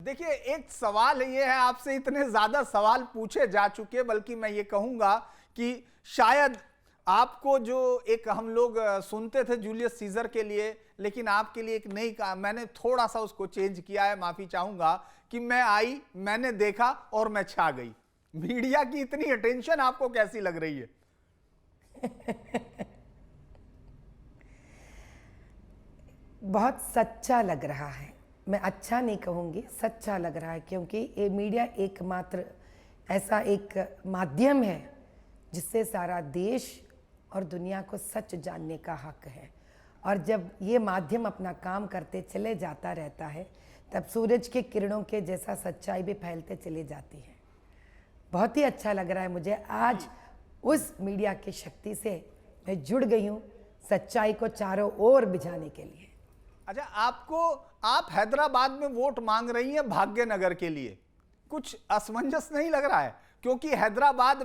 देखिए, एक सवाल ये है, आपसे इतने ज्यादा सवाल पूछे जा चुके, बल्कि मैं ये कहूंगा कि शायद आपको जो एक हम लोग सुनते थे जूलियस सीजर के लिए, लेकिन आपके लिए एक नई का मैंने थोड़ा सा उसको चेंज किया है। माफी चाहूंगा कि मैं आई, मैंने देखा और मैं छा गई। मीडिया की इतनी अटेंशन आपको कैसी लग रही है? बहुत सच्चा लग रहा है। मैं अच्छा नहीं कहूँगी, सच्चा लग रहा है, क्योंकि ये मीडिया एकमात्र ऐसा एक माध्यम है जिससे सारा देश और दुनिया को सच जानने का हक है। और जब ये माध्यम अपना काम करते चले जाता रहता है, तब सूरज के किरणों के जैसा सच्चाई भी फैलते चली जाती है। बहुत ही अच्छा लग रहा है मुझे। आज उस मीडिया की शक्ति से मैं जुड़ गई हूँ, सच्चाई को चारों ओर बिझाने के लिए। अच्छा, आप हैदराबाद में वोट मांग रही हैं भाग्यनगर के लिए, कुछ असमंजस नहीं लग रहा है? क्योंकि हैदराबाद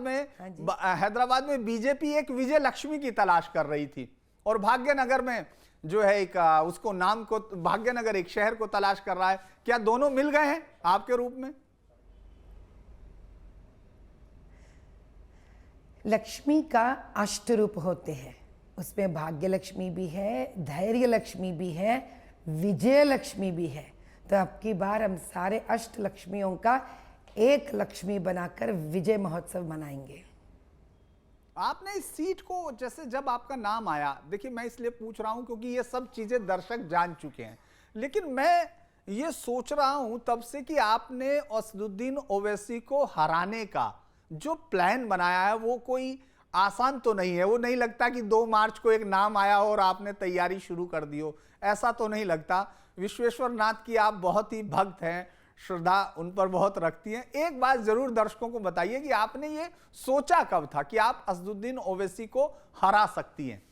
में बीजेपी एक विजय लक्ष्मी की तलाश कर रही थी, और भाग्यनगर में जो है एक उसको नाम को भाग्यनगर एक शहर को तलाश कर रहा है। क्या दोनों मिल गए हैं आपके रूप में? लक्ष्मी का अष्टरूप होते हैं, उसमें भाग्य लक्ष्मी भी है, धैर्य लक्ष्मी भी है, विजय लक्ष्मी भी है। तो अब की बार हम सारे अष्ट लक्ष्मियों का एक लक्ष्मी बनाकर विजय महोत्सव मनाएंगे। आपने इस सीट को, जैसे जब आपका नाम आया, देखिए मैं इसलिए पूछ रहा हूं क्योंकि ये सब चीजें दर्शक जान चुके हैं, लेकिन मैं ये सोच रहा हूं तब से कि आपने असदुद्दीन ओवैसी को हराने का जो प्लान बनाया है वो कोई आसान तो नहीं है। वो नहीं लगता कि 2 मार्च को एक नाम आया और आपने तैयारी शुरू कर दी हो, ऐसा तो नहीं लगता। विश्वेश्वर नाथ की आप बहुत ही भक्त हैं, श्रद्धा उन पर बहुत रखती हैं। एक बात जरूर दर्शकों को बताइए कि आपने ये सोचा कब था कि आप असदुद्दीन ओवैसी को हरा सकती हैं?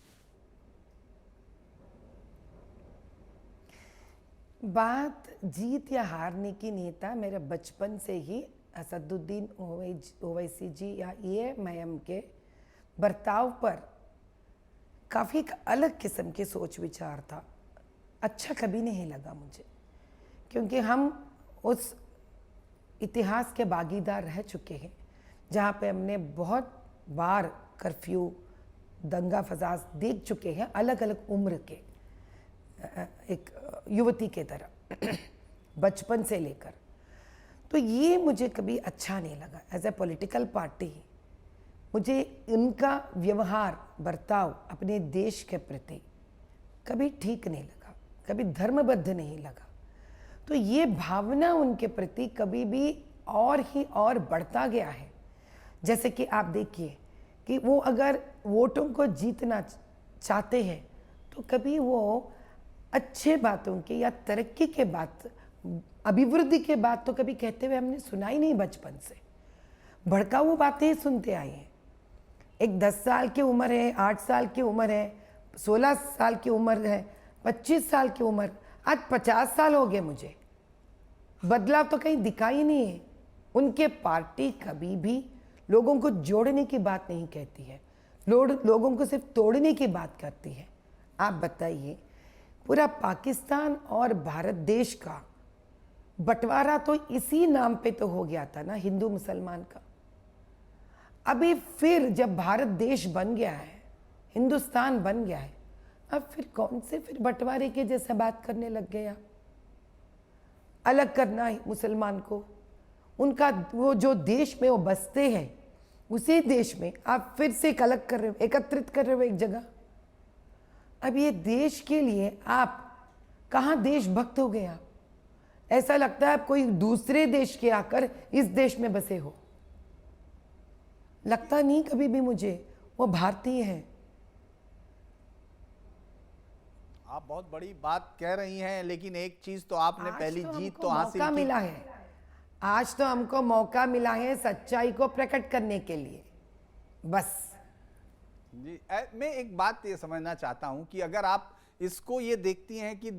बात जीत या हारने की नहीं था। मेरे बचपन से ही असदुद्दीन ओवैसी जी या AMIM के बर्ताव पर काफ़ी अलग किस्म की सोच विचार था। अच्छा कभी नहीं लगा मुझे, क्योंकि हम उस इतिहास के भागीदार रह चुके हैं जहाँ पे हमने बहुत बार कर्फ्यू, दंगा फसाद देख चुके हैं, अलग अलग उम्र के एक युवती के तरह बचपन से लेकर। तो ये मुझे कभी अच्छा नहीं लगा। एज ए पॉलिटिकल पार्टी मुझे इनका व्यवहार, बर्ताव अपने देश के प्रति कभी ठीक नहीं लगा, कभी धर्मबद्ध नहीं लगा। तो ये भावना उनके प्रति कभी भी और ही और बढ़ता गया है। जैसे कि आप देखिए कि वो अगर वोटों को जीतना चाहते हैं तो कभी वो अच्छे बातों की या तरक्की के बात, अभिवृद्धि के बात तो कभी कहते हुए हमने सुना ही नहीं। बचपन से भड़काऊ बातें ही सुनते आए हैं। एक 10 साल की उम्र है, 8 साल की उम्र है, 16 साल की उम्र है, 25 साल की उम्र, आज 50 साल हो गए मुझे। बदलाव तो कहीं दिखा ही नहीं है। उनके पार्टी कभी भी लोगों को जोड़ने की बात नहीं कहती है, लोगों को सिर्फ तोड़ने की बात करती है। आप बताइए, पूरा पाकिस्तान और भारत देश का बंटवारा तो इसी नाम पे तो हो गया था ना, हिंदू मुसलमान का। अभी फिर जब भारत देश बन गया है, हिंदुस्तान बन गया है, अब फिर कौन से फिर बंटवारे के जैसे बात करने लग गए आप? अलग करना है मुसलमान को, उनका वो जो देश में वो बसते हैं उसी देश में आप फिर से एक अलग कर रहे हो, एकत्रित कर रहे हो एक जगह। अब ये देश के लिए आप कहाँ देशभक्त हो गए? आप ऐसा लगता है आप कोई दूसरे देश के आकर इस देश में बसे हो। लगता नहीं कभी भी मुझे वो भारतीय है। आप बहुत बड़ी बात कह रही हैं, लेकिन एक चीज तो आपने पहली जीत तो हासिल की। मिला है, आज तो हमको मौका मिला है सच्चाई को प्रकट करने के लिए। बस जी, मैं एक बात ये समझना चाहता हूं कि अगर आप इसको ये देखती हैं कि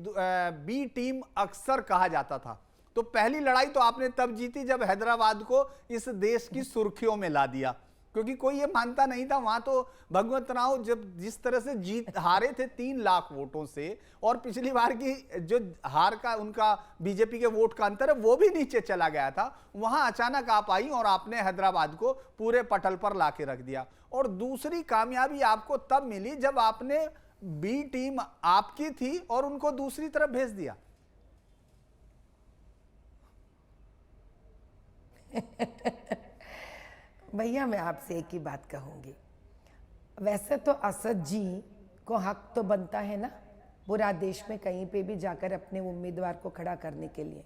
बी टीम अक्सर कहा जाता था, तो पहली लड़ाई तो आपने तब जीती जब हैदराबाद को इस देश की सुर्खियों में ला दिया। क्योंकि कोई ये मानता नहीं था। वहां तो भगवंत राव जब जिस तरह से जीत हारे थे 3 लाख वोटों से, और पिछली बार की जो हार का उनका बीजेपी के वोट का अंतर है वो भी नीचे चला गया था, वहां अचानक आप आई और आपने हैदराबाद को पूरे पटल पर लाके रख दिया। और दूसरी कामयाबी आपको तब मिली जब आपने बी टीम आपकी थी और उनको दूसरी तरफ भेज दिया। भैया मैं आपसे एक ही बात कहूंगी, वैसे तो असद जी को हक तो बनता है ना पूरा देश में कहीं पे भी जाकर अपने उम्मीदवार को खड़ा करने के लिए,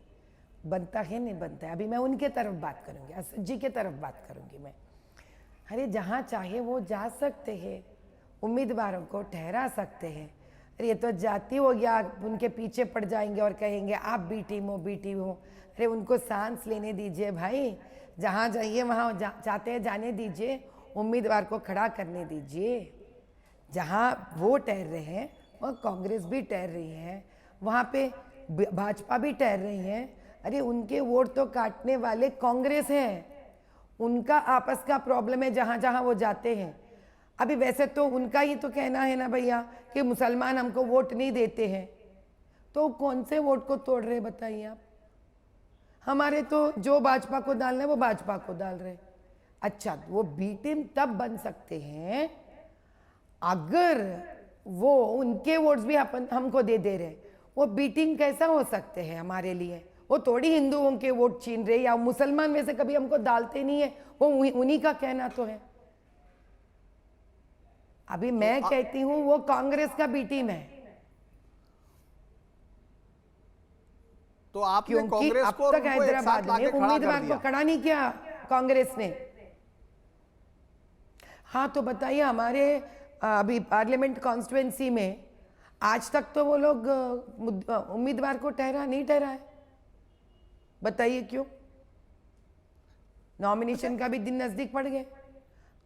बनता है नहीं बनता है। अभी मैं उनके तरफ बात करूंगी, असद जी के तरफ बात करूंगी मैं। अरे जहाँ चाहे वो जा सकते हैं, उम्मीदवारों को ठहरा सकते हैं। अरे ये तो जाति हो गया, उनके पीछे पड़ जाएंगे और कहेंगे आप बी टीम हो बी टीम हो। अरे उनको सांस लेने दीजिए भाई, जहाँ जाइए वहाँ चाहते हैं जाने दीजिए, उम्मीदवार को खड़ा करने दीजिए। जहाँ वो ठहर रहे हैं वहाँ कांग्रेस भी ठहर रही है, वहाँ पे भाजपा भी ठहर रही है। अरे उनके वोट तो काटने वाले कांग्रेस हैं, उनका आपस का प्रॉब्लम है जहाँ जहाँ वो जाते हैं। अभी वैसे तो उनका ही तो कहना है ना भैया कि मुसलमान हमको वोट नहीं देते हैं, तो कौन से वोट को तोड़ रहे बताइए आप। हमारे तो जो भाजपा को डालना है वो भाजपा को डाल रहे। अच्छा वो बी टीम तब बन सकते हैं अगर वो उनके वोट्स भी हमको दे दे रहे। वो बी टीम कैसा हो सकते हैं हमारे लिए, वो थोड़ी हिंदुओं के वोट छीन रहे, या मुसलमान वैसे कभी हमको डालते नहीं है, वो उन्हीं का कहना तो है। अभी मैं कहती हूं वो कांग्रेस का बी टीम है, तो आपने क्योंकि कांग्रेस अब को और तक उनको एक हैदराबाद साथ में लाके खड़ा कर उम्मीदवार दिया। को खड़ा नहीं किया कांग्रेस ने। हाँ तो बताइए हमारे अभी पार्लियामेंट कॉन्स्टिट्युएंसी में आज तक तो वो लोग उम्मीदवार को नहीं ठहरा है। बताइए क्यों? नॉमिनेशन का भी दिन नजदीक पड़ गए,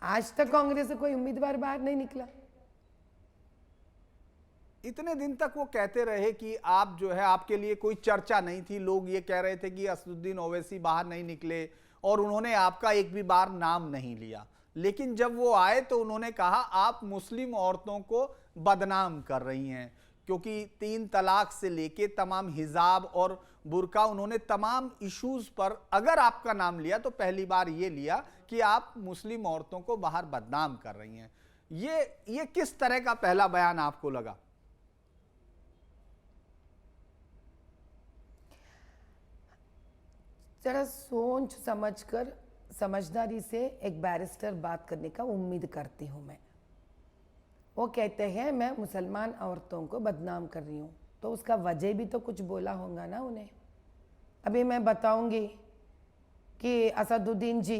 आज तक कांग्रेस से कोई उम्मीदवार बाहर नहीं निकला। इतने दिन तक वो कहते रहे कि आप जो है आपके लिए कोई चर्चा नहीं थी, लोग ये कह रहे थे कि असदुद्दीन ओवैसी बाहर नहीं निकले और उन्होंने आपका एक भी बार नाम नहीं लिया। लेकिन जब वो आए तो उन्होंने कहा आप मुस्लिम औरतों को बदनाम कर रही हैं, क्योंकि 3 तलाक से लेके तमाम हिजाब और बुर्का, उन्होंने तमाम इश्यूज पर अगर आपका नाम लिया तो पहली बार ये लिया कि आप मुस्लिम औरतों को बाहर बदनाम कर रही हैं। ये किस तरह का पहला बयान आपको लगा? जरा सोच समझकर समझदारी से एक बैरिस्टर बात करने का उम्मीद करती हूँ मैं। वो कहते हैं मैं मुसलमान औरतों को बदनाम कर रही हूँ, तो उसका वजह भी तो कुछ बोला होगा ना उन्हें। अभी मैं बताऊंगी कि असदुद्दीन जी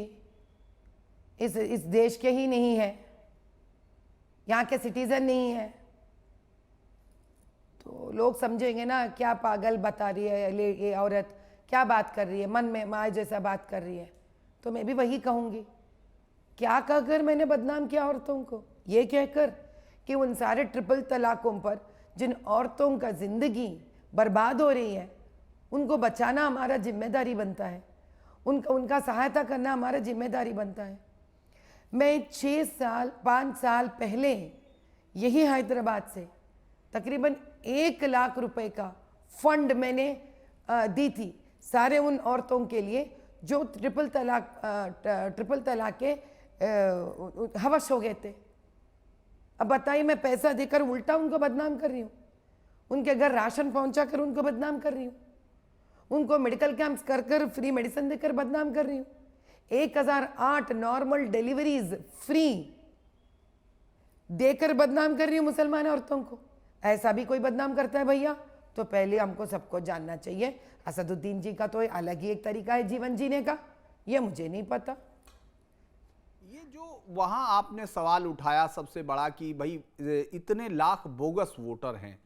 इस देश के ही नहीं है, यहाँ के सिटीजन नहीं है, तो लोग समझेंगे ना क्या पागल बता रही है ये औरत, क्या बात कर रही है, मन में माए जैसा बात कर रही है। तो मैं भी वही कहूँगी, क्या कहकर मैंने बदनाम किया औरतों को? ये कहकर कि उन सारे ट्रिपल तलाकों पर जिन औरतों का जिंदगी बर्बाद हो रही है उनको बचाना हमारा जिम्मेदारी बनता है, उनका सहायता करना हमारा जिम्मेदारी बनता है। मैं 5 साल पहले यही हैदराबाद से तकरीबन 1 लाख रुपए का फंड मैंने दी थी सारे उन औरतों के लिए जो ट्रिपल तलाक के हवस हो गए थे। अब बताइए मैं पैसा देकर उल्टा उनको बदनाम कर रही हूँ, उनके घर राशन पहुंचा कर उनको बदनाम कर रही हूँ, उनको मेडिकल कैंप्स कर फ्री मेडिसिन देकर बदनाम कर रही हूँ। 1008 नॉर्मल डिलीवरीज फ्री देकर बदनाम कर रही हूँ मुसलमान औरतों को। ऐसा भी कोई बदनाम करता है भैया तो पहले हमको सबको जानना चाहिए। असदुद्दीन जी का तो अलग ही एक तरीका है जीवन जीने का, ये मुझे नहीं पता। ये जो वहां आपने सवाल उठाया सबसे बड़ा कि भाई इतने लाख बोगस वोटर हैं,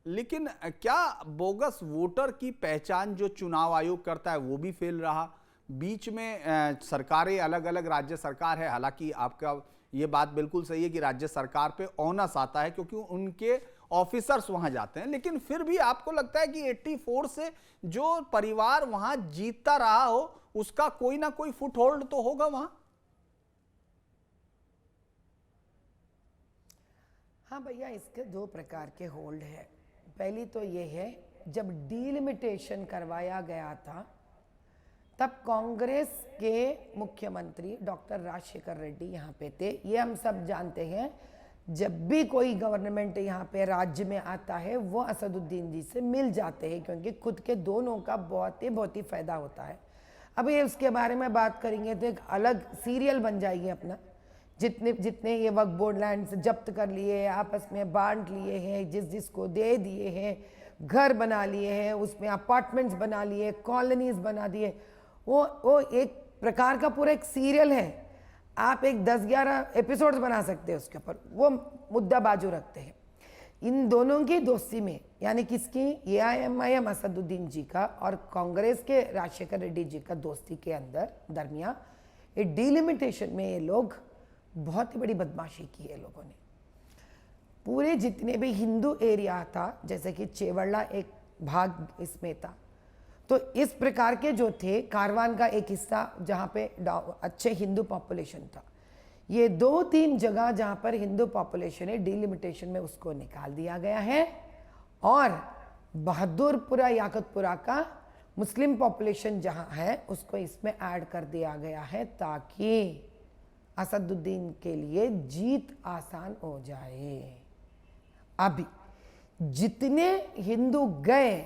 लेकिन क्या बोगस वोटर की पहचान जो चुनाव आयोग करता है वो भी फेल रहा? बीच में सरकारें अलग अलग राज्य सरकार है, हालांकि आपका ये बात बिल्कुल सही है कि राज्य सरकार पे ओनस आता है क्योंकि उनके ऑफिसर्स वहां जाते हैं, लेकिन फिर भी आपको लगता है कि 84 से जो परिवार वहां जीतता रहा हो उसका कोई ना कोई फुटहोल्ड तो होगा वहां? हाँ भैया, इसके दो प्रकार के होल्ड है। पहली तो ये है, जब डीलिमिटेशन करवाया गया था तब कांग्रेस के मुख्यमंत्री डॉक्टर राजशेखर रेड्डी यहाँ पे थे। ये हम सब जानते हैं, जब भी कोई गवर्नमेंट यहाँ पे राज्य में आता है वो असदुद्दीन जी से मिल जाते हैं, क्योंकि खुद के दोनों का बहुत ही फायदा होता है। अब ये उसके बारे में बात करेंगे तो एक अलग सीरियल बन जाएगी अपना। जितने जितने ये वक्फ बोर्ड लैंड जब्त कर लिए, आपस में बांट लिए हैं, जिसको दे दिए हैं, घर बना लिए हैं, उसमें अपार्टमेंट्स बना लिए, कॉलोनीज बना दिए, वो एक प्रकार का पूरा एक सीरियल है। आप एक 10-11 एपिसोड्स बना सकते हैं उसके ऊपर। वो मुद्दा बाजू रखते हैं। इन दोनों की दोस्ती में, यानी किसकी, AIMIM असदुद्दीन जी का और कांग्रेस के राजशेखर रेड्डी जी का दोस्ती के अंदर दरमियान ये डीलिमिटेशन में ये लोग बहुत ही बड़ी बदमाशी की है लोगों ने। पूरे जितने भी हिंदू एरिया था, जैसे कि चेवड़ला एक भाग इसमें था, तो इस प्रकार के जो थे, कारवान का एक हिस्सा जहाँ पे अच्छे हिंदू पॉपुलेशन था, ये 2-3 जगह जहाँ पर हिंदू पॉपुलेशन है, डीलिमिटेशन में उसको निकाल दिया गया है। और बहादुरपुरा याकतपुरा का मुस्लिम पॉपुलेशन जहाँ है उसको इसमें ऐड कर दिया गया है, ताकि असदुद्दीन के लिए जीत आसान हो जाए। अभी जितने हिंदू गए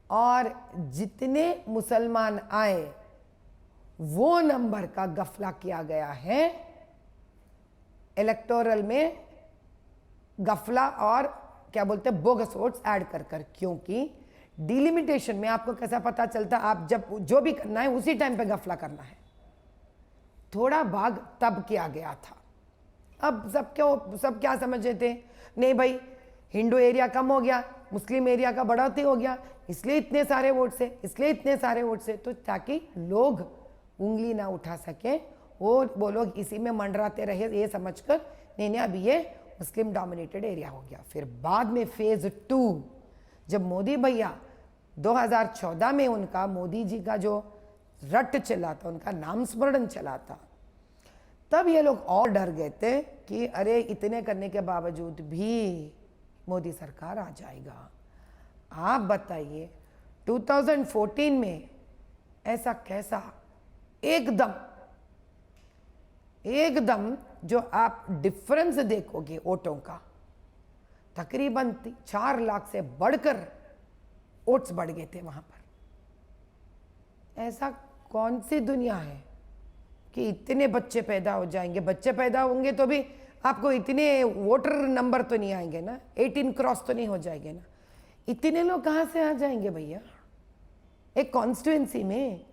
और जितने मुसलमान आए, वो नंबर का गफला किया गया है। इलेक्टोरल में गफला और क्या बोलते हैं, बोगस वोट्स ऐड कर कर। क्योंकि डिलिमिटेशन में आपको कैसा पता चलता, आप जब जो भी करना है उसी टाइम पे गफला करना है। थोड़ा भाग तब किया गया था। अब सब क्या समझ रहे थे, नहीं भाई हिंदू एरिया कम हो गया, मुस्लिम एरिया का बढ़ोतरी हो गया, इसलिए इतने सारे वोट से, इसलिए इतने सारे वोट से, तो ताकि लोग उंगली ना उठा सके, वो लोग इसी में मंडराते रहे, ये समझकर नहीं अब ये मुस्लिम डोमिनेटेड एरिया हो गया। फिर बाद में फेज 2, जब मोदी भैया 2014 में उनका, मोदी जी का जो रट चला था, उनका नाम स्मरण चला था, तब ये लोग और डर गए थे कि अरे इतने करने के बावजूद भी मोदी सरकार आ जाएगा। आप बताइए 2014 में ऐसा कैसा एकदम जो आप डिफरेंस देखोगे वोटों का, तकरीबन 4 लाख से बढ़कर वोट्स बढ़ गए थे वहां पर। ऐसा कौन सी दुनिया है कि इतने बच्चे पैदा हो जाएंगे? बच्चे पैदा होंगे तो भी आपको इतने वोटर नंबर तो नहीं आएंगे ना, 18 क्रॉस तो नहीं हो जाएंगे ना। इतने लोग कहां से आ जाएंगे भैया एक कॉन्स्टिट्यूएंसी में?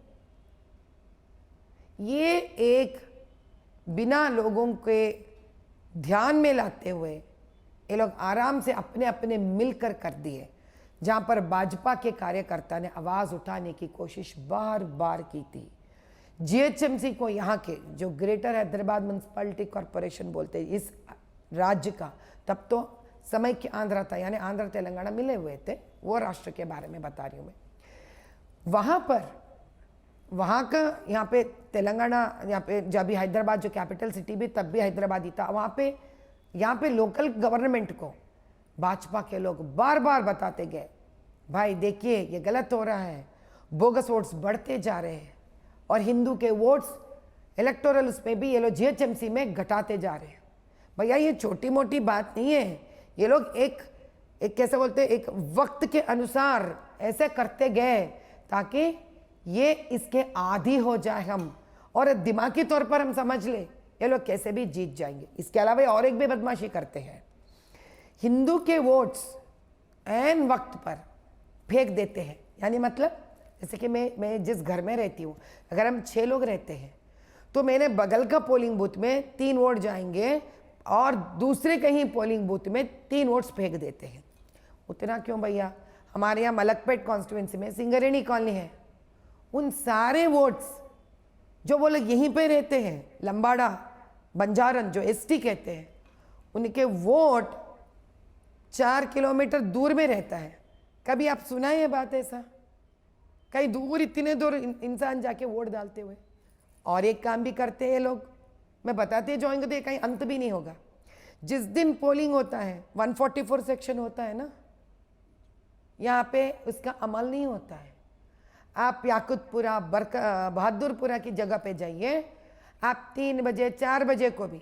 ये एक बिना लोगों के ध्यान में लाते हुए ये लोग आराम से अपने अपने मिलकर कर दिए। जहां पर भाजपा के कार्यकर्ता ने आवाज उठाने की कोशिश बार बार की थी। GHMC को, यहाँ के जो ग्रेटर हैदराबाद म्यूनसिपैलिटी कॉरपोरेशन बोलते हैं इस राज्य का, तब तो समय के आंध्रा था, यानी आंध्र तेलंगाना मिले हुए थे, वो राष्ट्र के बारे में बता रही हूँ मैं। वहाँ का, यहाँ पे तेलंगाना, यहाँ पे जब भी हैदराबाद जो कैपिटल सिटी भी, तब भी हैदराबाद ही था, वहाँ पे यहाँ पे लोकल गवर्नमेंट को भाजपा के लोग बार बार बताते गए, भाई देखिए ये गलत हो रहा है, बोगस वोट्स बढ़ते जा रहे हैं और हिंदू के वोट्स इलेक्टोरल उसमें भी ये लोग GHMC में घटाते जा रहे हैं। भैया ये छोटी मोटी बात नहीं है। ये लोग एक कैसे बोलते हैं, एक वक्त के अनुसार ऐसे करते गए ताकि ये इसके आदी हो जाए हम, और दिमागी तौर पर हम समझ ले ये लोग कैसे भी जीत जाएंगे। इसके अलावा और एक भी बदमाशी करते हैं, हिंदू के वोट्स ऐन वक्त पर फेंक देते हैं। यानी मतलब जैसे कि मैं जिस घर में रहती हूँ, अगर हम 6 लोग रहते हैं तो मेरे बगल का पोलिंग बूथ में 3 वोट जाएंगे और दूसरे कहीं पोलिंग बूथ में 3 वोट्स फेंक देते हैं। उतना क्यों भैया? हमारे यहाँ मलकपेट कॉन्स्टिट्यूंसी में सिंगरेणी कॉलोनी है, उन सारे वोट्स जो वो लोग यहीं पे रहते हैं, लंबाड़ा बंजारन जो ST कहते हैं, उनके वोट 4 किलोमीटर दूर में रहता है। कभी आप सुना है ये बात ऐसा? कहीं दूर, इतने दूर इंसान जाके वोट डालते हुए? और एक काम भी करते हैं लोग, मैं बताते जाऊंगा तो ये कहीं अंत भी नहीं होगा। जिस दिन पोलिंग होता है 144 सेक्शन होता है ना, यहाँ पे उसका अमल नहीं होता है। आप याकुतपुरा बहादुरपुरा की जगह पे जाइए, आप 3 बजे 4 बजे को भी,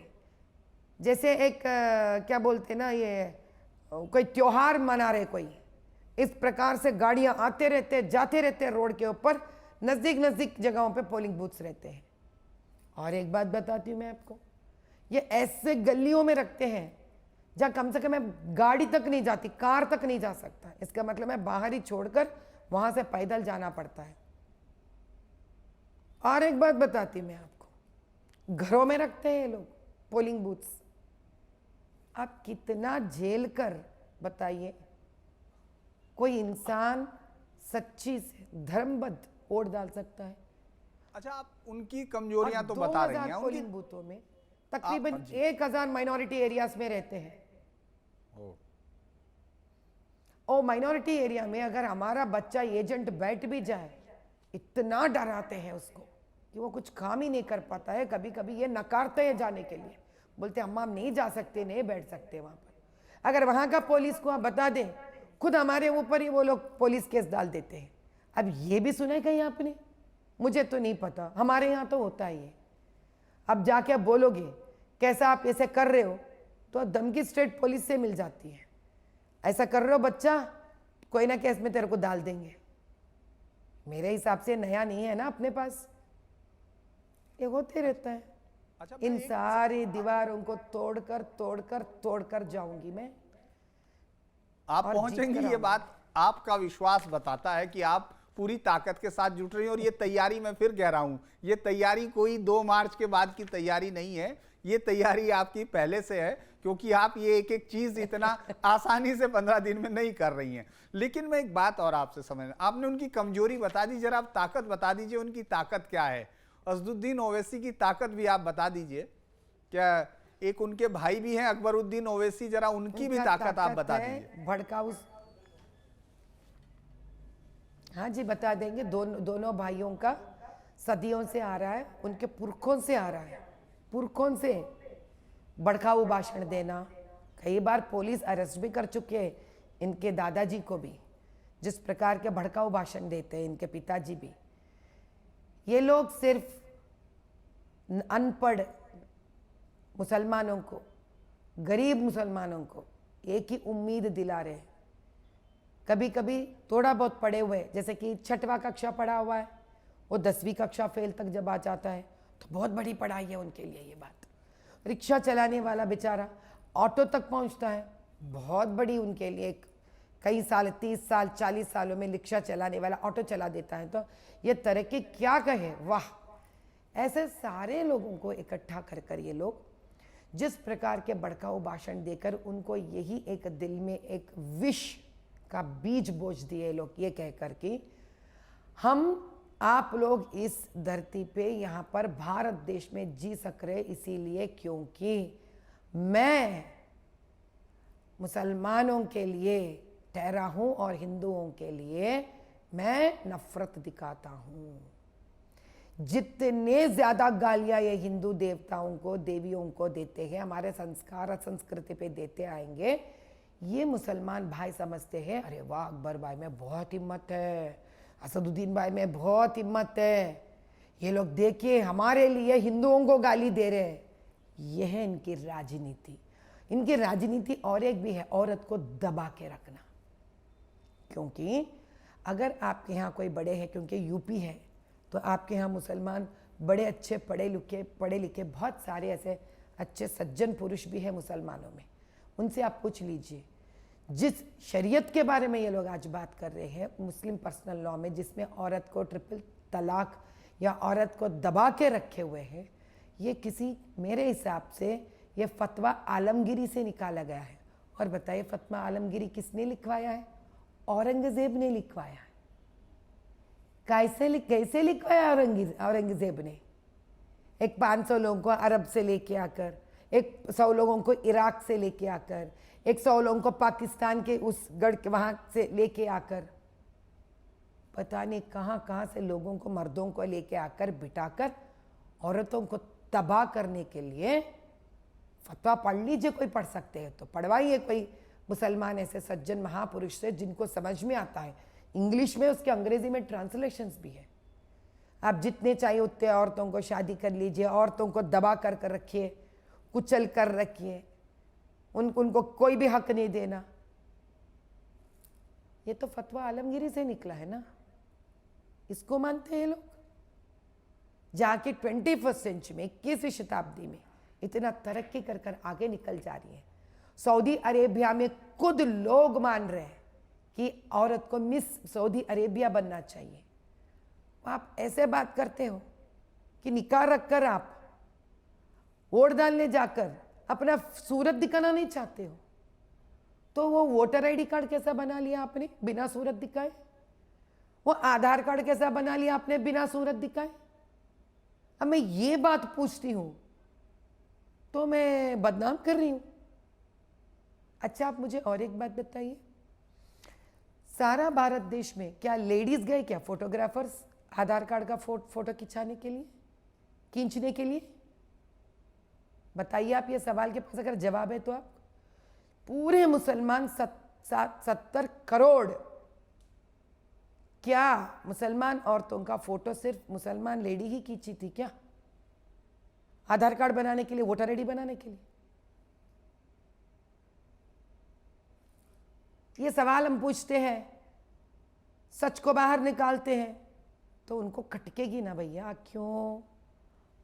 जैसे एक क्या बोलते ना, ये कोई त्योहार मना रहे कोई, इस प्रकार से गाड़ियां आते रहते जाते रहते रोड के ऊपर, नज़दीक नज़दीक जगहों पे पोलिंग बूथ्स रहते हैं। और एक बात बताती हूँ मैं आपको, ये ऐसे गलियों में रखते हैं जहाँ कम से कम मैं गाड़ी तक नहीं जाती, कार तक नहीं जा सकता। इसका मतलब मैं बाहर ही छोड़कर वहां से पैदल जाना पड़ता है। और एक बात बताती मैं आपको, घरों में रखते हैं ये लोग पोलिंग बूथ्स। आप कितना झेल कर बताइए कोई इंसान सच्ची से धर्मबद्ध वोट डाल सकता है? अच्छा, आप उनकी कमजोरियां तो बता रही हैं। पोलिंग बूथों में तकरीबन हाँ जी। 1000 माइनॉरिटी एरियाज में रहते हैं। और माइनॉरिटी एरिया में अगर हमारा बच्चा एजेंट बैठ भी जाए, इतना डराते हैं उसको कि वो कुछ काम ही नहीं कर पाता है। कभी कभी ये नकारते हैं जाने के लिए, बोलते हैं अम्मा हम नहीं जा सकते, नहीं बैठ सकते वहां पर। अगर वहां का पुलिस को आप बता दें, खुद हमारे ऊपर ही वो लोग पुलिस केस डाल देते हैं। अब ये भी सुना है कहीं आपने? मुझे तो नहीं पता, हमारे यहाँ तो होता ही है। अब जाके आप बोलोगे कैसा आप ऐसे कर रहे हो, तो धमकी स्टेट पुलिस से मिल जाती है। ऐसा कर रहे हो बच्चा, कोई ना केस में तेरे को डाल देंगे। मेरे हिसाब से नया नहीं है ना अपने पास, ये होते रहता है। अच्छा, इन सारी दीवारों को तोड़कर तोड़कर तोड़कर जाऊंगी मैं। आप और पहुंचेंगी, जीत कर ये बात आपका विश्वास बताता है कि आप पूरी ताकत के साथ जुट रही हैं। और ये तैयारी, मैं फिर कह रहा हूं, ये तैयारी कोई 2 मार्च के बाद की तैयारी नहीं है, ये तैयारी आपकी पहले से है, क्योंकि आप ये एक एक चीज इतना आसानी से 15 दिन में नहीं कर रही हैं। लेकिन मैं एक बात और आपसे समझ, आपने उनकी कमजोरी बता दी, जरा आप ताकत बता दीजिए, उनकी ताकत क्या है? असदुद्दीन ओवैसी की ताकत भी आप बता दीजिए। क्या एक उनके भाई भी हैं अकबरुद्दीन ओवैसी, जरा उनकी भी ताकत आप बता दीजिए। भड़काऊ, हाँ जी बता देंगे। दोनों भाइयों का सदियों से आ रहा है, उनके पुरखों से आ रहा है, पुरखों से भड़काऊ भाषण देना। कई बार पुलिस अरेस्ट भी कर चुके हैं इनके दादाजी को भी, जिस प्रकार के भड़काऊ भाषण देते हैं इनके पिताजी भी। ये लोग सिर्फ अनपढ़ मुसलमानों को, गरीब मुसलमानों को एक ही उम्मीद दिला रहे हैं। कभी कभी थोड़ा बहुत पढ़े हुए, जैसे कि 6वीं कक्षा पढ़ा हुआ है, वो 10वीं कक्षा फेल तक जब आ जाता है तो बहुत बड़ी पढ़ाई है उनके लिए ये बात। रिक्शा चलाने वाला बेचारा ऑटो तक पहुंचता है, बहुत बड़ी उनके लिए एक कई साल, 30 साल 40 सालों में रिक्शा चलाने वाला ऑटो चला देता है, तो ये तरक्की क्या कहे, वाह। ऐसे सारे लोगों को इकट्ठा कर कर ये लोग जिस प्रकार के भड़काऊ भाषण देकर उनको यही एक दिल में एक विष का बीज बोझ दिए लोग, ये कहकर कि हम आप लोग इस धरती पे यहाँ पर भारत देश में जी सक रहे इसीलिए क्योंकि मैं मुसलमानों के लिए ठहरा हूं और हिंदुओं के लिए मैं नफरत दिखाता हूं। जितने ज्यादा गालियां ये हिंदू देवताओं को, देवियों को देते हैं, हमारे संस्कार और संस्कृति पे देते आएंगे, ये मुसलमान भाई समझते हैं अरे वाह अकबर भाई में बहुत हिम्मत है, असदुद्दीन भाई में बहुत हिम्मत है, ये लोग देखिए हमारे लिए हिंदुओं को गाली दे रहे हैं। यह है इनकी राजनीति। इनकी राजनीति और एक भी है, औरत को दबा के रखना। क्योंकि अगर आपके यहाँ कोई बड़े हैं, क्योंकि यूपी है तो आपके यहाँ मुसलमान बड़े अच्छे पढ़े लिखे बहुत सारे ऐसे अच्छे सज्जन पुरुष भी हैं मुसलमानों में, उनसे आप पूछ लीजिए। जिस शरीयत के बारे में ये लोग आज बात कर रहे हैं, मुस्लिम पर्सनल लॉ में, जिसमें औरत को ट्रिपल तलाक या औरत को दबा के रखे हुए हैं, ये किसी, मेरे हिसाब से ये फतवा आलमगीरी से निकाला गया है। और बताइए फतवा आलमगीरी किसने लिखवाया है? औरंगजेब ने लिखवाया है। कैसे लिखवाया औरंगजेब ने? एक 500 लोगों को अरब से लेके आकर, एक 100 लोगों को इराक से लेके आकर, एक 100 लोगों को पाकिस्तान के उस गढ़ के वहां से लेके आकर, पता नहीं कहां कहां से लोगों को, मर्दों को लेके आकर बिठाकर औरतों को तबाह करने के लिए फतवा पढ़ लीजिए, कोई पढ़ सकते हैं तो पढ़वाइए कोई मुसलमान ऐसे सज्जन महापुरुष से जिनको समझ में आता है। इंग्लिश में उसके अंग्रेजी में ट्रांसलेशंस भी है। आप जितने चाहिए उतने औरतों को शादी कर लीजिए, औरतों को दबा कर रखिए, कुचल कर रखिए, उनको कोई भी हक नहीं देना। ये तो फतवा आलमगीरी से निकला है ना, इसको मानते हैं लोग। जाके 21वीं सेंचुरी में 21वीं शताब्दी में इतना तरक्की कर कर आगे निकल जा रही है। सऊदी अरेबिया में खुद लोग मान रहे हैं कि औरत को मिस सऊदी अरेबिया बनना चाहिए। आप ऐसे बात करते हो कि निकाह रखकर आप वोट डालने जाकर अपना सूरत दिखाना नहीं चाहते हो, तो वो वोटर आईडी कार्ड कैसा बना लिया आपने बिना सूरत दिखाए? वो आधार कार्ड कैसा बना लिया आपने बिना सूरत दिखाए? अब मैं ये बात पूछती हूं तो मैं बदनाम कर रही हूं? अच्छा, आप मुझे और एक बात बताइए, सारा भारत देश में क्या लेडीज गए क्या फोटोग्राफर्स आधार कार्ड का फोटो खिंचाने के लिए, खींचने के लिए? बताइए आप, ये सवाल के पास अगर जवाब है तो आप। पूरे मुसलमान 70 करोड़, क्या मुसलमान औरतों का फोटो सिर्फ मुसलमान लेडी ही खींची थी क्या आधार कार्ड बनाने के लिए, वोटर आईडी बनाने के लिए? ये सवाल हम पूछते हैं, सच को बाहर निकालते हैं तो उनको खटकेगी ना भैया, क्यों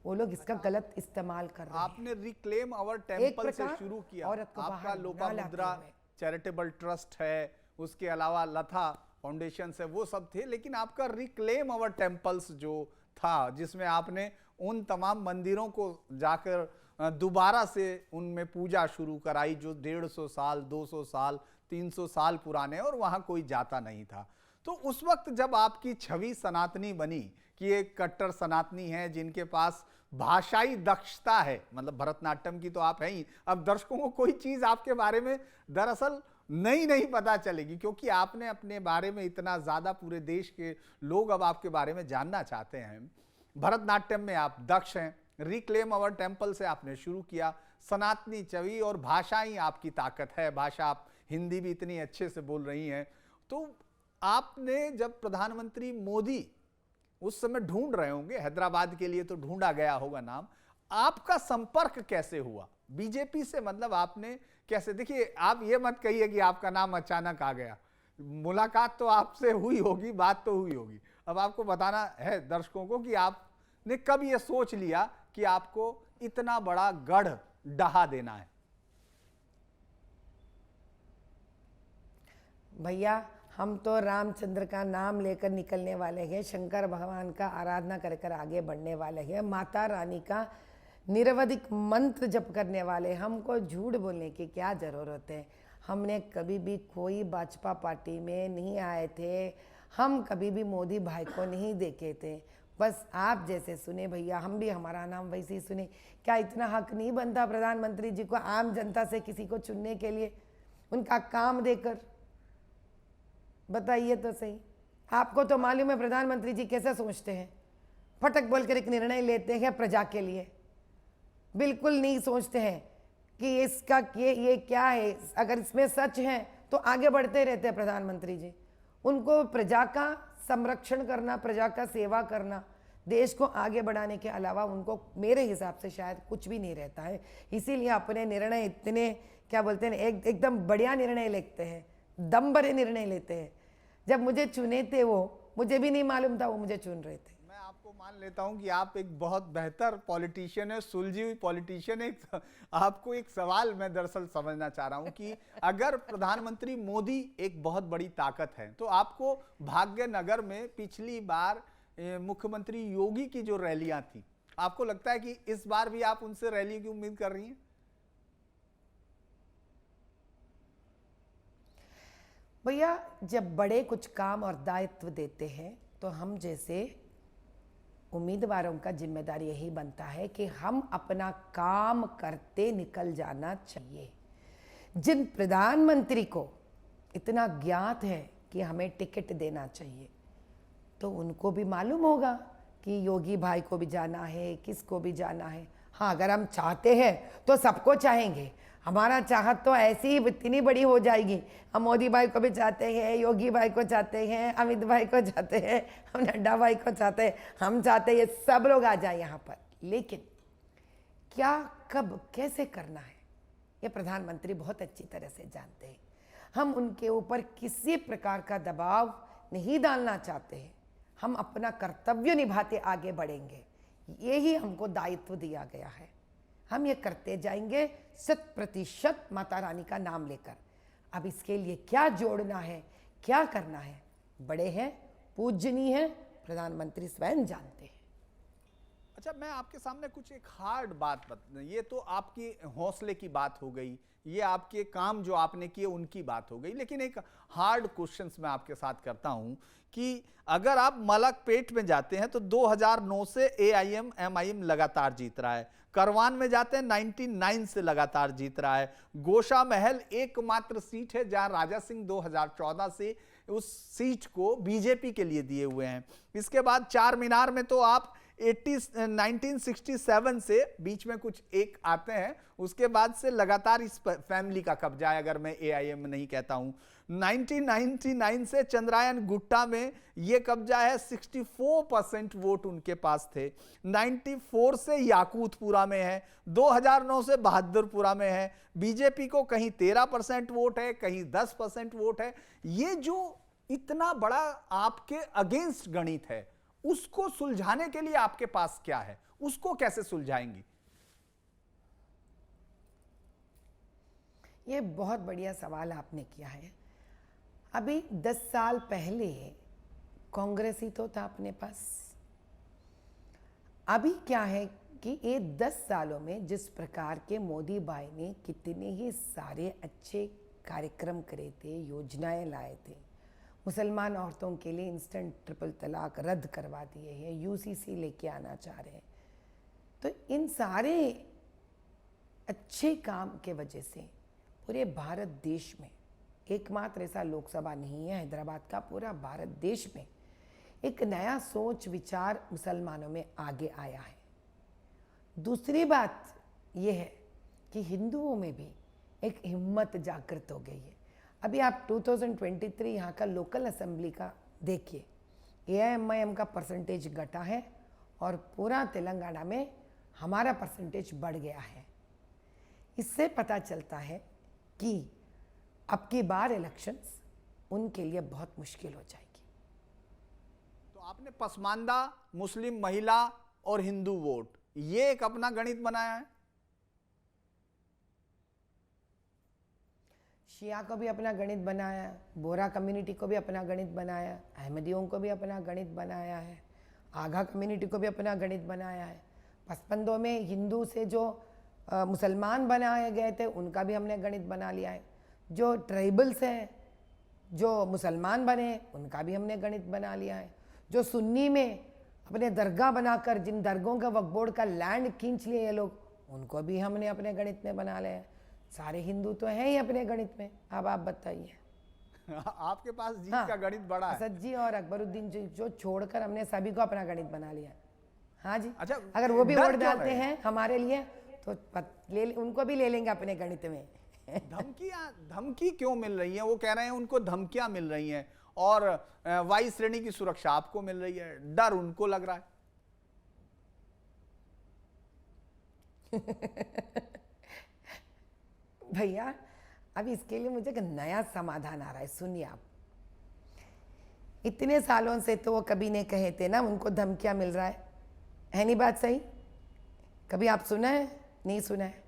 वो लोग इसका गलत इस्तेमाल कर रहे हैं। आपने रिक्लेम आवर टेम्पल से शुरू किया, आपका लोपामुद्रा चैरिटेबल ट्रस्ट है, उसके अलावा लथा फाउंडेशन है, वो सब थे, लेकिन आपका रिक्लेम आवर टेम्पल्स जो था, जिसमें आपने उन तमाम मंदिरों को जाकर दोबारा से उनमें पूजा शुरू कराई जो 150 साल 200 साल 300 साल पुराने, और वहां कोई जाता नहीं था। तो उस वक्त जब आपकी छवि सनातनी बनी कि एक कट्टर सनातनी है जिनके पास भाषाई दक्षता है, मतलब भरतनाट्यम की तो आप हैं ही, अब दर्शकों को कोई चीज आपके बारे में दरअसल नहीं पता चलेगी, क्योंकि आपने अपने बारे में इतना ज्यादा, पूरे देश के लोग अब आपके बारे में जानना चाहते हैं। भरतनाट्यम में आप दक्ष हैं, रिक्लेम आवर टेम्पल से आपने शुरू किया, सनातनी छवि और भाषा ही आपकी ताकत है, भाषा आप हिंदी भी इतनी अच्छे से बोल रही हैं। तो आपने जब प्रधानमंत्री मोदी उस समय ढूंढ रहे होंगे, हैदराबाद के लिए तो ढूंढा गया होगा नाम, आपका संपर्क कैसे हुआ बीजेपी से? मतलब आपने कैसे, देखिए आप ये मत कहिए कि आपका नाम अचानक आ गया, मुलाकात तो आपसे हुई होगी, बात तो हुई होगी। अब आपको बताना है दर्शकों को कि आपने कब ये सोच लिया कि आपको इतना बड़ा गढ़ ढहा देना है। भैया, हम तो रामचंद्र का नाम लेकर निकलने वाले हैं, शंकर भगवान का आराधना कर कर आगे बढ़ने वाले हैं, माता रानी का निरवधिक मंत्र जप करने वाले। हमको झूठ बोलने की क्या ज़रूरत है? हमने कभी भी कोई भाजपा पार्टी में नहीं आए थे, हम कभी भी मोदी भाई को नहीं देखे थे। बस आप जैसे सुने भैया, हम भी हमारा नाम वैसे ही सुने। क्या इतना हक नहीं बनता प्रधानमंत्री जी को आम जनता से किसी को चुनने के लिए, उनका काम देकर? बताइए तो सही। आपको तो मालूम है प्रधानमंत्री जी कैसे सोचते हैं, फटक बोलकर एक निर्णय लेते हैं प्रजा के लिए, बिल्कुल नहीं सोचते हैं कि इसका ये क्या है, अगर इसमें सच है तो आगे बढ़ते रहते हैं प्रधानमंत्री जी। उनको प्रजा का संरक्षण करना, प्रजा का सेवा करना, देश को आगे बढ़ाने के अलावा उनको मेरे हिसाब से शायद कुछ भी नहीं रहता है। इसीलिए अपने निर्णय इतने क्या बोलते हैं, एकदम बढ़िया निर्णय लेते हैं, दम भरे निर्णय लेते हैं। जब मुझे चुने थे वो, मुझे भी नहीं मालूम था वो मुझे चुन रहे थे। मैं आपको मान लेता हूं कि आप एक बहुत बेहतर पॉलिटिशियन है, सुलझी हुई पॉलिटिशियन है। आपको एक सवाल मैं दरअसल समझना चाह रहा हूं कि अगर प्रधानमंत्री मोदी एक बहुत बड़ी ताकत है, तो आपको भाग्यनगर में पिछली बार मुख्यमंत्री योगी की जो रैलियां थी, आपको लगता है कि इस बार भी आप उनसे रैली की उम्मीद कर रही हैं? भैया, जब बड़े कुछ काम और दायित्व देते हैं तो हम जैसे उम्मीदवारों का जिम्मेदारी यही बनता है कि हम अपना काम करते निकल जाना चाहिए। जिन प्रधानमंत्री को इतना ज्ञात है कि हमें टिकट देना चाहिए, तो उनको भी मालूम होगा कि योगी भाई को भी जाना है, किसको भी जाना है। हाँ, अगर हम चाहते हैं तो सबको चाहेंगे। हमारा चाहत तो ऐसी ही इतनी बड़ी हो जाएगी। हम मोदी भाई को भी चाहते हैं, योगी भाई को चाहते हैं, अमित भाई को चाहते हैं, हम नड्डा भाई को चाहते हैं, हम चाहते हैं ये सब लोग आ जाए यहाँ पर। लेकिन क्या, कब, कैसे करना है, ये प्रधानमंत्री बहुत अच्छी तरह से जानते हैं। हम उनके ऊपर किसी प्रकार का दबाव नहीं डालना चाहते हैं। हम अपना कर्तव्य निभाते आगे बढ़ेंगे, यही हमको दायित्व दिया गया है। हम ये करते जाएंगे 100% माता रानी का नाम लेकर। अब इसके लिए क्या जोड़ना है, क्या करना है, बड़े हैं, पूजनीय हैं, प्रधानमंत्री स्वयं जानते हैं। अच्छा, मैं आपके सामने कुछ एक हार्ड बात ये तो आपकी हौसले की बात हो गई, ये आपके काम जो आपने किए उनकी बात हो गई, लेकिन एक हार्ड क्वेश्चंस मैं आपके साथ करता हूं कि अगर आप मलकपेट में जाते हैं तो 2009 से एआईएम एमआईएम लगातार जीत रहा है, करवान में जाते हैं 99 से लगातार जीत रहा है, गोशा महल एकमात्र सीट है जहां राजा सिंह 2014 से उस सीट को बीजेपी के लिए दिए हुए हैं। इसके बाद चार मीनार में तो आप 1967 से बीच में कुछ एक आते हैं, उसके बाद से लगातार इस फैमिली का कब्जा है, अगर मैं एआईएम नहीं कहता हूं। 1999 से चंद्रायन गुट्टा में ये कब्जा है, 64% वोट उनके पास थे। 94 से याकूतपुरा में है, 2009 से बहादुरपुरा में है। बीजेपी को कहीं 13% वोट है, कहीं 10% वोट है। ये जो इतना बड़ा आपके अगेंस्ट गणित है, उसको सुलझाने के लिए आपके पास क्या है, उसको कैसे सुलझाएंगी? ये बहुत बढ़िया सवाल आपने किया है। अभी 10 साल पहले कांग्रेस ही तो था अपने पास। अभी क्या है कि ये 10 सालों में जिस प्रकार के मोदी भाई ने कितने ही सारे अच्छे कार्यक्रम करे थे, योजनाएं लाए थे, मुसलमान औरतों के लिए इंस्टेंट ट्रिपल तलाक रद्द करवा दिए हैं, यूसीसी लेके आना चाह रहे हैं, तो इन सारे अच्छे काम के वजह से पूरे भारत देश में, एकमात्र ऐसा लोकसभा नहीं है, हैदराबाद का पूरा भारत देश में एक नया सोच विचार मुसलमानों में आगे आया है। दूसरी बात यह है कि हिंदुओं में भी एक हिम्मत जागृत हो गई है। अभी आप 2023 यहाँ का लोकल असेंबली का देखिए, एआईएमआईएम का परसेंटेज घटा है और पूरा तेलंगाना में हमारा परसेंटेज बढ़ गया है। इससे पता चलता है कि अब की बार इलेक्शंस उनके लिए बहुत मुश्किल हो जाएगी। तो आपने पसमानदा, मुस्लिम महिला और हिंदू वोट, ये एक अपना गणित बनाया है। शिया को भी अपना गणित बनाया, बोरा कम्युनिटी को भी अपना गणित बनाया, अहमदियों को भी अपना गणित बनाया है, आगा कम्युनिटी को भी अपना गणित बनाया है। 55 में हिंदू से जो मुसलमान बनाए गए थे उनका भी हमने गणित बना लिया है। जो ट्राइबल्स हैं जो मुसलमान बने उनका भी हमने गणित बना लिया है। जो सुन्नी में अपने दरगाह बनाकर जिन दरगाहों का वक्फ बोर्ड का लैंड खींच लिए ये लोग, उनको भी हमने अपने गणित में बना लिया है। सारे हिंदू तो हैं ही अपने गणित में। अब आप बताइए। आपके पास जीत का गणित बड़ा है। असद जी और अकबरुद्दीन जी जो छोड़कर हमने सभी को अपना गणित बना लिया। हाँ जी। अच्छा, अगर वो भी वोट डालते हैं हमारे लिए तो उनको भी ले लेंगे अपने गणित में। धमकी क्यों मिल रही है? वो कह रहे हैं उनको धमकियां मिल रही हैं और वायु श्रेणी की सुरक्षा आपको मिल रही है, डर उनको लग रहा है। भैया अब इसके लिए मुझे एक नया समाधान आ रहा है, सुनिए आप। इतने सालों से तो वो कभी नहीं कहे थे ना उनको धमकियां मिल रहा है नहीं बात सही? कभी आप सुना है? नहीं सुना है।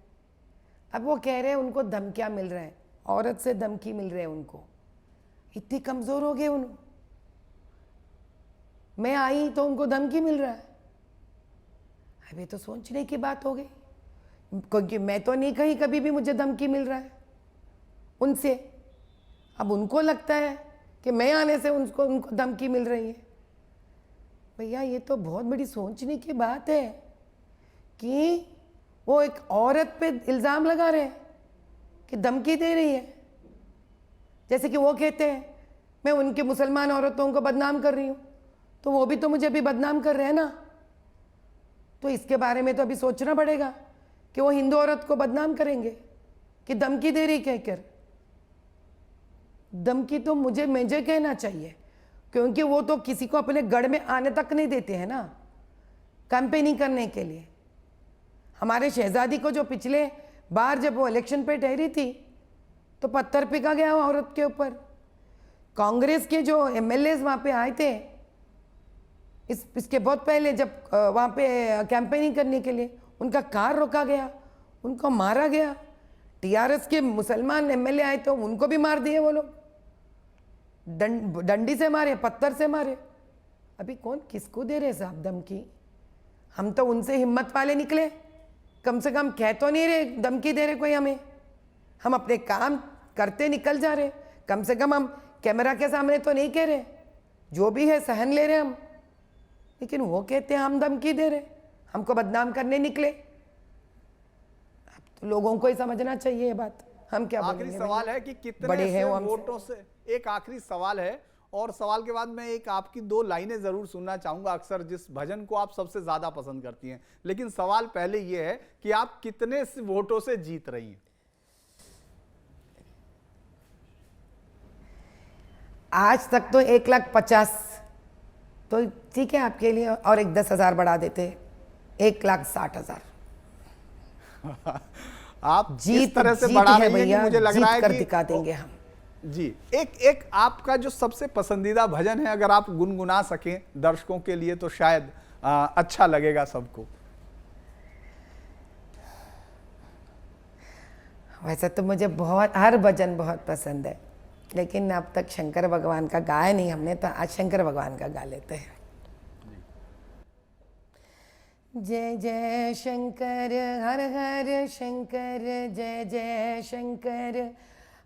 अब वो कह रहे हैं उनको धमकियां मिल रहे हैं, औरत से धमकी मिल रहे हैं उनको। इतने कमजोर हो गए उन, मैं आई तो उनको धमकी मिल रहा है। अभी तो सोचने की बात हो गई, क्योंकि मैं तो नहीं कही कभी भी मुझे धमकी मिल रहा है उनसे। अब उनको लगता है कि मैं आने से उनको धमकी मिल रही है। भैया ये तो बहुत बड़ी सोचने की बात है कि वो एक औरत पे इल्ज़ाम लगा रहे हैं कि धमकी दे रही है। जैसे कि वो कहते हैं मैं उनके मुसलमान औरतों को बदनाम कर रही हूँ, तो वो भी तो मुझे भी बदनाम कर रहे हैं ना। तो इसके बारे में तो अभी सोचना पड़ेगा कि वो हिंदू औरत को बदनाम करेंगे कि धमकी दे रही कहकर। धमकी तो मुझे कहना चाहिए, क्योंकि वो तो किसी को अपने गढ़ में आने तक नहीं देते हैं ना कैंपेनिंग करने के लिए। हमारे शहजादी को जो पिछले बार जब वो इलेक्शन पे ठहरी थी तो पत्थर फेंका गया वो औरत के ऊपर। कांग्रेस के जो एमएलएज वहाँ पे आए थे इसके बहुत पहले, जब वहाँ पे कैंपेनिंग करने के लिए, उनका कार रोका गया, उनको मारा गया। टीआरएस के मुसलमान एमएलए आए तो उनको भी मार दिए वो लोग, डंडी से मारे, पत्थर से मारे। अभी कौन किसको दे रहे साहब धमकी? हम तो उनसे हिम्मत वाले निकले, कम से कम कह तो नहीं रहे धमकी दे रहे कोई हमें। हम अपने काम करते निकल जा रहे, कम से कम हम कैमरा के सामने तो नहीं कह रहे, जो भी है सहन ले रहे हम। लेकिन वो कहते हैं हम धमकी दे रहे, हमको बदनाम करने निकले। अब तो लोगों को ही समझना चाहिए ये बात। हम क्या आखिरी सवाल है कि कितने बड़े हैं वो वोटों से, एक आखिरी सवाल है, और सवाल के बाद मैं एक आपकी 2 लाइनें जरूर सुनना चाहूंगा, अक्सर जिस भजन को आप सबसे ज्यादा पसंद करती हैं। लेकिन सवाल पहले ये है कि आप कितने वोटों से जीत रही हैं? आज तक तो 1,50,000 तो ठीक है आपके लिए, और एक 10,000 बढ़ा देते, 1,60,000। आप जीत इस तरह से जीत बढ़ा है रही हैं कि भैया, मुझे लग जीत रहा है कर कि दिखा देंगे हम। जी, एक आपका जो सबसे पसंदीदा भजन है, अगर आप गुनगुना सकें दर्शकों के लिए तो शायद अच्छा लगेगा सबको। वैसे तो मुझे बहुत हर भजन बहुत पसंद है, लेकिन अब तक शंकर भगवान का गाया नहीं हमने, तो आज शंकर भगवान का गा लेते हैं। जय जय शंकर हर हर शंकर, जय जय शंकर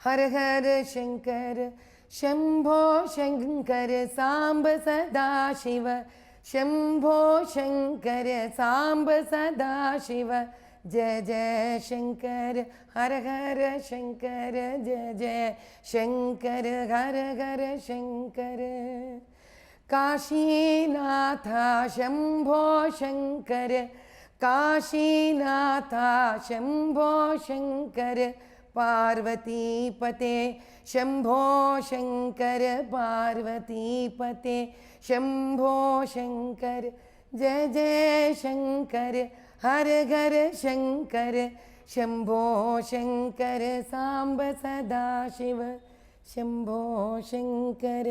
हर हर शंकर। शंभो शंकर सांब सदा शिव, शंभो शंकर सांब सदा शिव। जय जय शंकर हर हर शंकर, जय जय शंकर हर हर शंकर। काशीनाथा शंभो शंकर, काशीनाथा शंभो शंकर। पार्वती पते शंभो शंकर, पार्वती पते शंभो शंकर। जय जय शंकर हर घर शंकर, शंभो शंकर सांब सदा शिव, शंभो शंकर।